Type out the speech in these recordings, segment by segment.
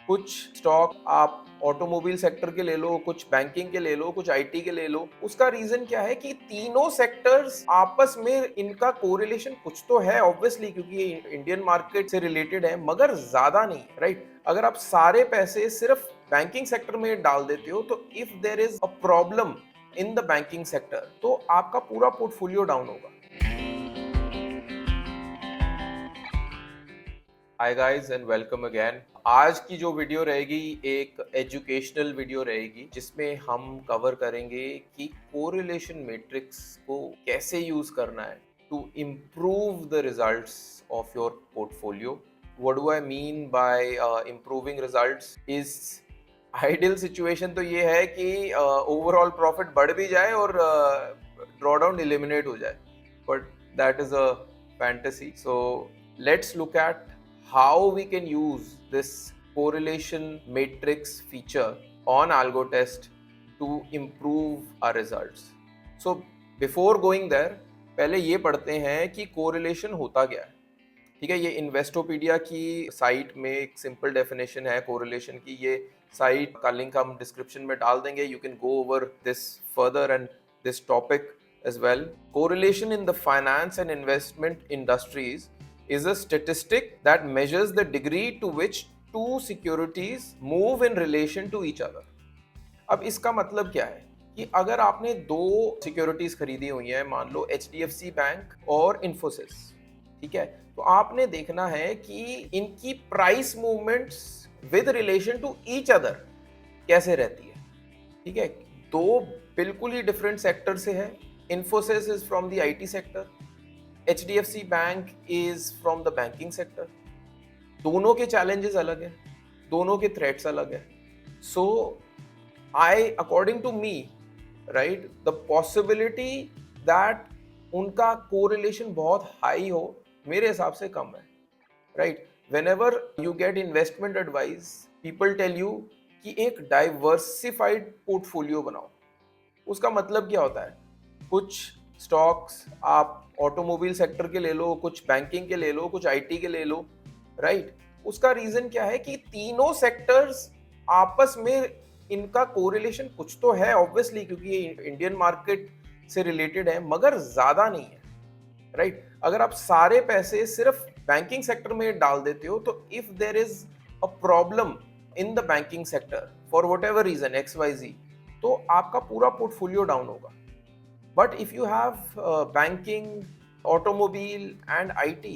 कुछ स्टॉक आप automobile sector के ले लो, कुछ बैंकिंग के ले लो, कुछ आईटी के ले लो। उसका रीजन क्या है कि तीनों सेक्टर्स आपस में इनका कोरिलेशन कुछ तो है ऑब्वियसली, क्योंकि ये इंडियन मार्केट से रिलेटेड है, मगर ज्यादा नहीं है, राइट। अगर आप सारे पैसे सिर्फ बैंकिंग सेक्टर में डाल देते हो तो if there is a problem in the banking sector तो आपका पूरा पोर्टफोलियो डाउन होगा। Hi guys and welcome again. आज की जो वीडियो रहेगी एक एजुकेशनल वीडियो रहेगी, जिसमें हम कवर करेंगे कि कोरिलेशन मैट्रिक्स को कैसे यूज करना है to improve the results of your portfolio. What do I mean by improving results is ideal situation तो ये है कि ओवरऑल प्रॉफिट बढ़ भी जाए और ड्रॉडाउन एलिमिनेट हो जाए, but that is a fantasy. So let's look at how we can use this correlation matrix feature on AlgoTest to improve our results. So before going there, पहले ये पढ़ते हैं कि correlation होता क्या है। ठीक है, ये इन्वेस्टोपीडिया की साइट में एक सिंपल डेफिनेशन है कोरिलेशन की। ये साइट का लिंक हम डिस्क्रिप्शन में डाल देंगे। You can go over this further and this topic as well. Correlation in the finance and investment industries is a statistic that measures the degree to which two securities move in relation to each other. अब इसका मतलब क्या है कि अगर आपने दो securities खरीदी हुई हैं, मान लो HDFC बैंक और इन्फोसिस, ठीक है, तो आपने देखना है कि इनकी price movements with relation to each other कैसे रहती है। ठीक है, दो बिल्कुल ही डिफरेंट सेक्टर से है। Infosys is from the IT sector, HDFC bank is from the banking sector. दोनों के चैलेंजेस अलग हैं, दोनों के थ्रेट्स अलग हैं। So I according to me, right, the possibility that उनका कोरिलेशन बहुत हाई हो मेरे हिसाब से कम है, right. whenever you get investment advice, people tell you कि एक डाइवर्सिफाइड पोर्टफोलियो बनाओ। उसका मतलब क्या होता है? कुछ स्टॉक्स आप ऑटोमोबाइल सेक्टर के ले लो, कुछ बैंकिंग के ले लो, कुछ आईटी के ले लो, राइट। उसका रीजन क्या है कि तीनों सेक्टर्स आपस में इनका कोरिलेशन कुछ तो है ऑब्वियसली, क्योंकि ये इंडियन मार्केट से रिलेटेड है, मगर ज्यादा नहीं है, राइट। अगर आप सारे पैसे सिर्फ बैंकिंग सेक्टर में डाल देते हो तो if there is a problem in the banking sector for whatever reason XYZ, तो आपका पूरा पोर्टफोलियो डाउन होगा। But if you have banking, automobile and IT,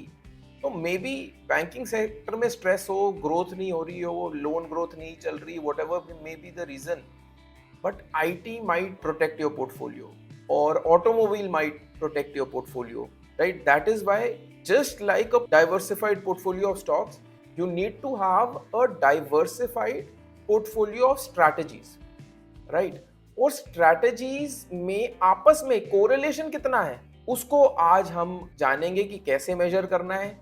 तो मे बी बैंकिंग सेक्टर में स्ट्रेस हो, ग्रोथ नहीं हो रही हो, लोन ग्रोथ नहीं चल रही, whatever may be the reason, but IT might protect your portfolio or automobile might protect your portfolio, right? That is why, just like a diversified portfolio of stocks, you need to have a diversified portfolio of strategies, right? और strategies में आपस में correlation कितना है उसको आज हम जानेंगे कि कैसे मेजर करना है,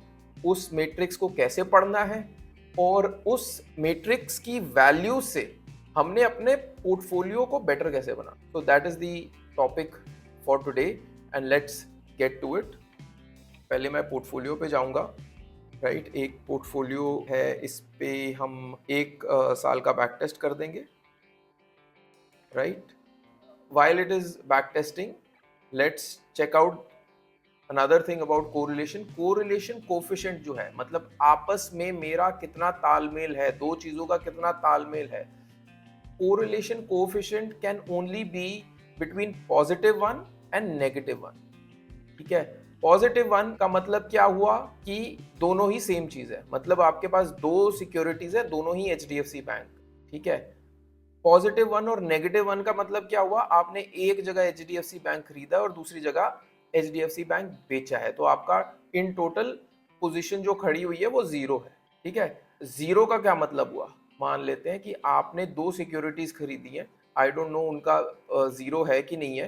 उस मैट्रिक्स को कैसे पढ़ना है, और उस मैट्रिक्स की वैल्यू से हमने अपने पोर्टफोलियो को बेटर कैसे बना। So that is the topic for today and let's get to it. पहले मैं पोर्टफोलियो पे जाऊंगा, राइट। एक पोर्टफोलियो है, इस पे हम एक साल का बैक टेस्ट कर देंगे, right. While it is back testing, let's check out another thing about correlation. Correlation coefficient जो है, मतलब आपस में मेरा कितना तालमेल है, दो चीजों का कितना तालमेल है। correlation coefficient can only be between +1 and -1, ठीक है। +1 का मतलब क्या हुआ कि दोनों ही सेम चीज है, मतलब आपके पास दो सिक्योरिटीज है, दोनों ही HDFC बैंक, ठीक है। +1 और -1 का मतलब क्या हुआ, आपने एक जगह HDFC बैंक खरीदा और दूसरी जगह HDFC बैंक बेचा है, तो आपका इन टोटल पोजीशन जो खड़ी हुई है वो 0 है, ठीक है। 0 का क्या मतलब हुआ, मान लेते हैं कि आपने दो सिक्योरिटीज खरीदी हैं, आई डोंट नो उनका 0 है कि नहीं है,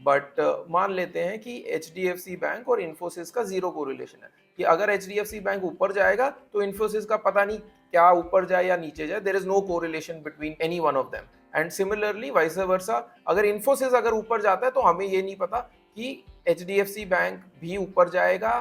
बट मान लेते हैं कि HDFC बैंक और इन्फोसिस का 0 कोरिलेशन है, कि अगर HDFC बैंक ऊपर जाएगा तो इन्फोसिस का पता नहीं क्या ऊपर जाए या नीचे जाए, there is no correlation between any one of them. And similarly vice versa, अगर इन्फोसिस अगर ऊपर जाता है तो हमें ये नहीं पता कि HDFC बैंक भी ऊपर जाएगा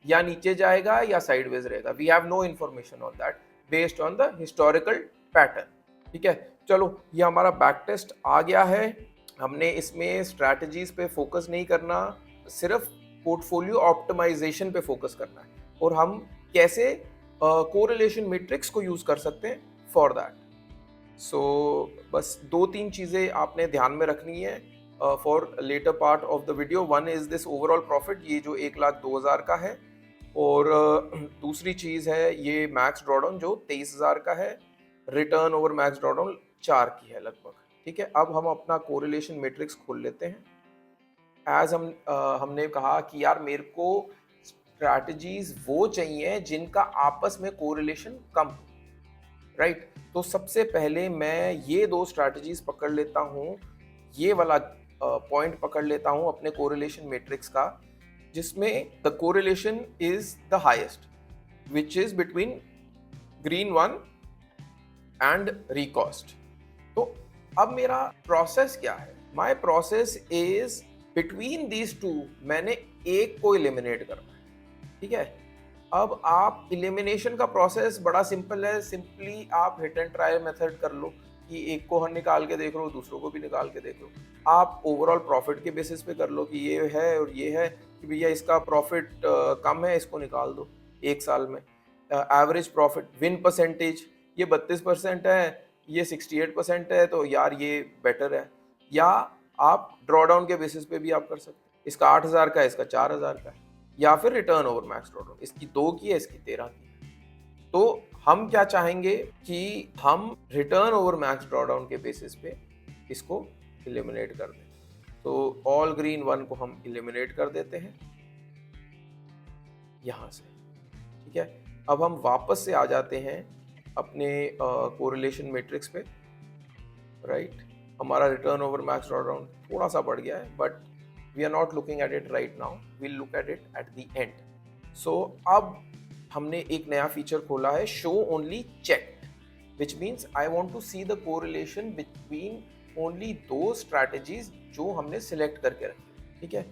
या नीचे जाएगा या साइडवेज रहेगा। We have no information on that based on the historical pattern. ठीक है, चलो ये हमारा बैक टेस्ट आ गया है। हमने इसमें स्ट्रैटेजीज पे फोकस नहीं करना, सिर्फ पोर्टफोलियो ऑप्टिमाइजेशन पे फोकस करना है और हम कैसे कोरिलेशन मैट्रिक्स को यूज कर सकते हैं फॉर दैट। सो बस दो तीन चीजें आपने ध्यान में रखनी है for latter part of the video. One is this overall profit, ये जो 1,02,000 का है, और दूसरी चीज है ये मैक्स ड्रॉडाउन जो 23,000 का है, रिटर्न ओवर मैक्स ड्रॉडाउन 4 की है लगभग। ठीक है, अब हम अपना कोरिलेशन मैट्रिक्स खोल लेते हैं। एज हमने कहा कि यार मेरे को स्ट्रैटेजीज वो चाहिए जिनका आपस में कोरिलेशन कम हो, राइट। तो सबसे पहले मैं ये दो स्ट्रैटेजीज पकड़ लेता हूँ, ये वाला पॉइंट पकड़ लेता हूँ अपने कोरिलेशन मैट्रिक्स का, जिसमें the correlation is the highest, which is between green one and recost. तो अब मेरा प्रोसेस क्या है? My process is between these two मैंने एक को एलिमिनेट करना है। ठीक है, अब आप एलिमिनेशन का प्रोसेस बड़ा सिंपल है, सिंपली आप हिट एंड ट्रायल मेथड कर लो कि एक को हम निकाल के देख लो, दूसरों को भी निकाल के देख लो। आप ओवरऑल प्रॉफिट के बेसिस पे कर लो कि ये है और ये है कि भैया इसका प्रॉफिट कम है, इसको निकाल दो एक साल में। एवरेज प्रॉफिट विन परसेंटेज ये 32% है, ये 68% है, तो यार ये बेटर है। या आप ड्रॉडाउन के बेसिस पे भी आप कर सकते हैं, इसका 8,000 का है, इसका 4,000 का है। या फिर रिटर्न ओवर मैक्स ड्रॉडाउन, इसकी 2 की है, इसकी 13 की है। तो हम क्या चाहेंगे कि हम रिटर्न ओवर मैक्स ड्रॉडाउन के बेसिस पे इसको एलिमिनेट कर दें। तो ऑल ग्रीन वन को हम एलिमिनेट कर देते हैं यहाँ से। ठीक है, अब हम वापस से आ जाते हैं अपने कोरिलेशन मैट्रिक्स पे, राइट। हमारा रिटर्न ओवर मैक्स ड्रॉडाउन थोड़ा सा बढ़ गया है, but we are not looking at it right now, we'll look at it at the end. So अब हमने एक नया फीचर खोला है, show only checked, which means I want to see the correlation between only those strategies जो हमने select करके रखी। ठीक है,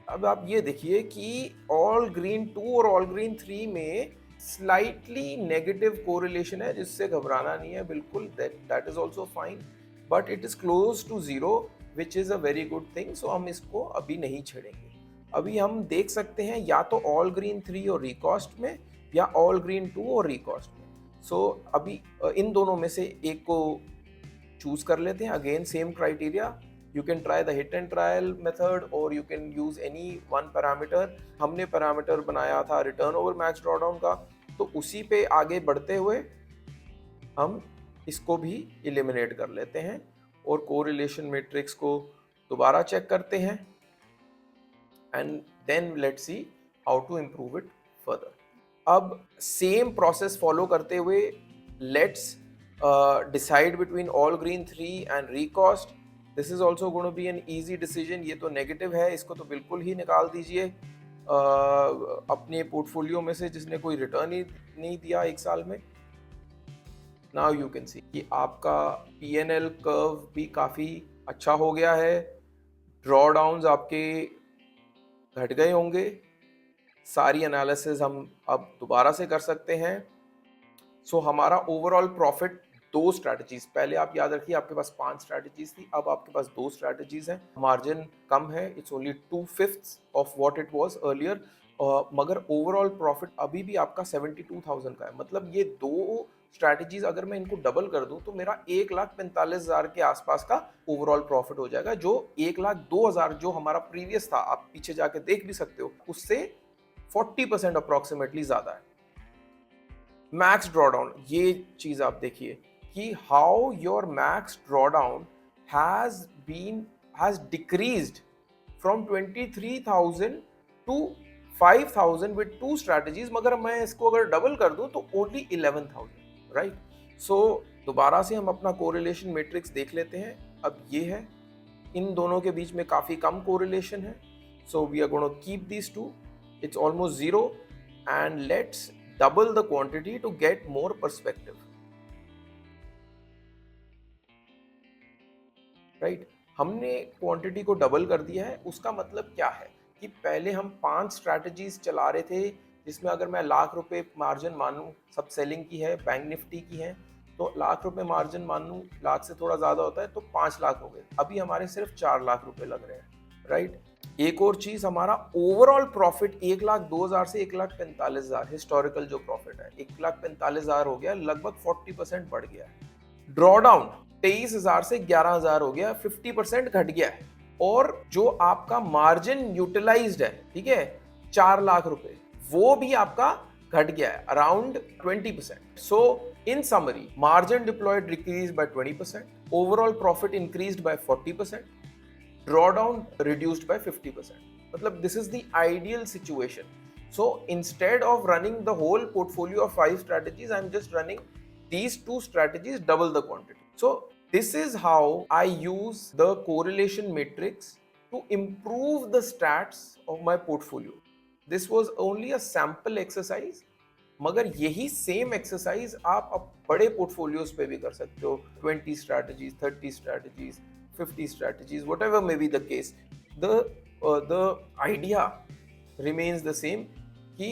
अब आप ये देखिए कि all green 2 और all green 3 में slightly negative correlation है, जिससे घबराना नहीं है बिल्कुल, that is also fine, but it is close to 0, which is a very good thing. So हम इसको अभी नहीं छेड़ेंगे। अभी हम देख सकते हैं या तो ऑल ग्रीन 3 और रिकॉस्ट में, या ऑल ग्रीन 2 और रिकॉस्ट में। सो अभी इन दोनों में से एक को चूज कर लेते हैं। Again same criteria, you can try the hit and trial method और you can use any one parameter. हमने पैरामीटर बनाया था रिटर्न ओवर मैक्स ड्रॉडाउन का, तो उसी पे आगे बढ़ते हुए हम इसको भी एलिमिनेट कर लेते हैं और कोरिलेशन मैट्रिक्स को दोबारा चेक करते हैं, and then let's see how to improve it further. अब सेम प्रोसेस फॉलो करते हुए let's decide between all green 3 and recost. This is also going to be an easy decision. ये तो negative है, इसको तो बिल्कुल ही निकाल दीजिए अपने पोर्टफोलियो में से, जिसने कोई रिटर्न ही नहीं दिया एक साल में। Now you can see कि आपका P&L कर्व भी काफ़ी अच्छा हो गया है, ड्रॉडाउन्स आपके घट गए होंगे, सारी एनालिसिस हम अब दोबारा से कर सकते हैं। सो हमारा ओवरऑल प्रॉफिट, दो स्ट्रैटेजीज, पहले आप याद रखिए आपके पास 5 स्ट्रैटेजीज थी, अब आपके पास 2 स्ट्रैटेजीज हैं। मार्जिन कम है, it's only 2/5 of what it was earlier, मगर ओवरऑल प्रॉफिट अभी भी आपका 72,000 का है। मतलब ये दो स्ट्रैटेजीज अगर मैं इनको डबल कर दूं तो मेरा 1,45,000 के आसपास का ओवरऑल प्रॉफिट हो जाएगा, जो 1,02,000 जो हमारा प्रीवियस था, आप पीछे जाके देख भी सकते हो, उससे 40% अप्रोक्सीमेटली ज्यादा है। मैक्स ड्रॉडाउन, ये चीज आप देखिए कि how your max drawdown has decreased from 23,000 to 5,000 with 2 strategies, मगर मैं इसको अगर डबल कर दूं तो ओनली 11,000, राइट। सो दोबारा से हम अपना कोरिलेशन मैट्रिक्स देख लेते हैं। अब ये है, इन दोनों के बीच में काफी कम कोरिलेशन है, so we are going to keep this two, it's almost 0, and let's double the quantity to get more perspective, right? हमने क्वांटिटी को डबल कर दिया है। उसका मतलब क्या है कि पहले हम 5 स्ट्रैटेजीज चला रहे थे, जिसमें अगर मैं ₹1,00,000 मार्जिन मानूं, सब सेलिंग की है, बैंक निफ्टी की है, तो लाख रुपए मार्जिन मान लूँ लाख से थोड़ा ज़्यादा होता है तो 5 लाख हो गए, अभी हमारे सिर्फ 4 लाख रुपए लग रहे हैं, राइट। एक और चीज़, हमारा ओवरऑल प्रॉफिट 1,02,000 से 1,45,000 हिस्टोरिकल जो प्रॉफिट है 1,45,000 हो गया, लगभग 40% बढ़ गया है। ड्रॉ डाउन 23,000 से 11,000 हो गया, 50% घट गया है। और जो आपका मार्जिन यूटिलाइज्ड है, ठीक है, 4 लाख रुपए, वो भी आपका घट गया है around 20%। So in summary, margin deployed decreased by 20%, overall profit increased by 40%, drawdown reduced by 50%. मतलब this is the ideal situation. So instead of running the whole portfolio of 5 strategies, I'm just running these 2 strategies, double the quantity. So this is how I use the correlation matrix to improve the stats of my portfolio. This was only a sample exercise, मगर यही same exercise आप अब बड़े portfolios पे भी कर सकते हो, 20 strategies, 30 strategies, 50 strategies, whatever may be the case. The idea remains the same कि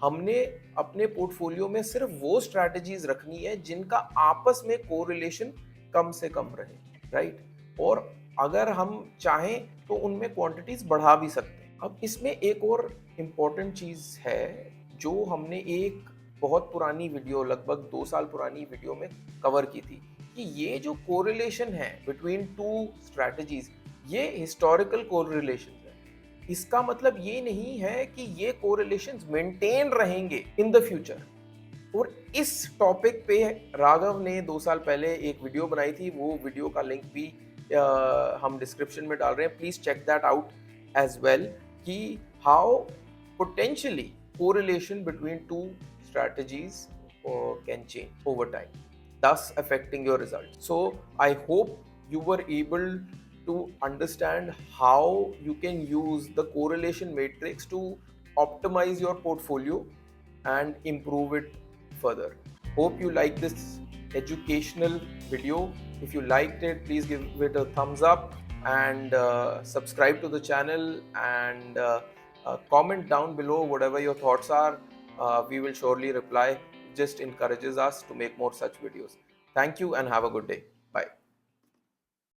हमने अपने पोर्टफोलियो में सिर्फ वो स्ट्रैटेजीज रखनी है जिनका आपस में कोरिलेशन कम से कम रहे, राइट। और अगर हम चाहें तो उनमें क्वांटिटीज बढ़ा भी सकते हैं। अब इसमें एक और इम्पॉर्टेंट चीज है जो हमने एक बहुत पुरानी वीडियो, लगभग 2 साल पुरानी वीडियो में कवर की थी, कि ये जो कोरिलेशन है बिटवीन टू स्ट्रैटेजीज, ये हिस्टोरिकल कोरिलेशन है। इसका मतलब ये नहीं है कि ये कोरिलेशंस मेंटेन रहेंगे इन द फ्यूचर। और इस टॉपिक पे राघव ने 2 साल पहले एक वीडियो बनाई थी, वो वीडियो का लिंक भी हम डिस्क्रिप्शन में डाल रहे हैं, please check that out as well, कि how potentially correlation between two strategies can change over time, thus affecting your results. So I hope you were able to understand how you can use the correlation matrix to optimize your portfolio and improve it further. Hope you like this educational video. If you liked it, please give it a thumbs up and subscribe to the channel, and comment down below whatever your thoughts are. We will surely reply. Just encourages us to make more such videos. Thank you and have a good day.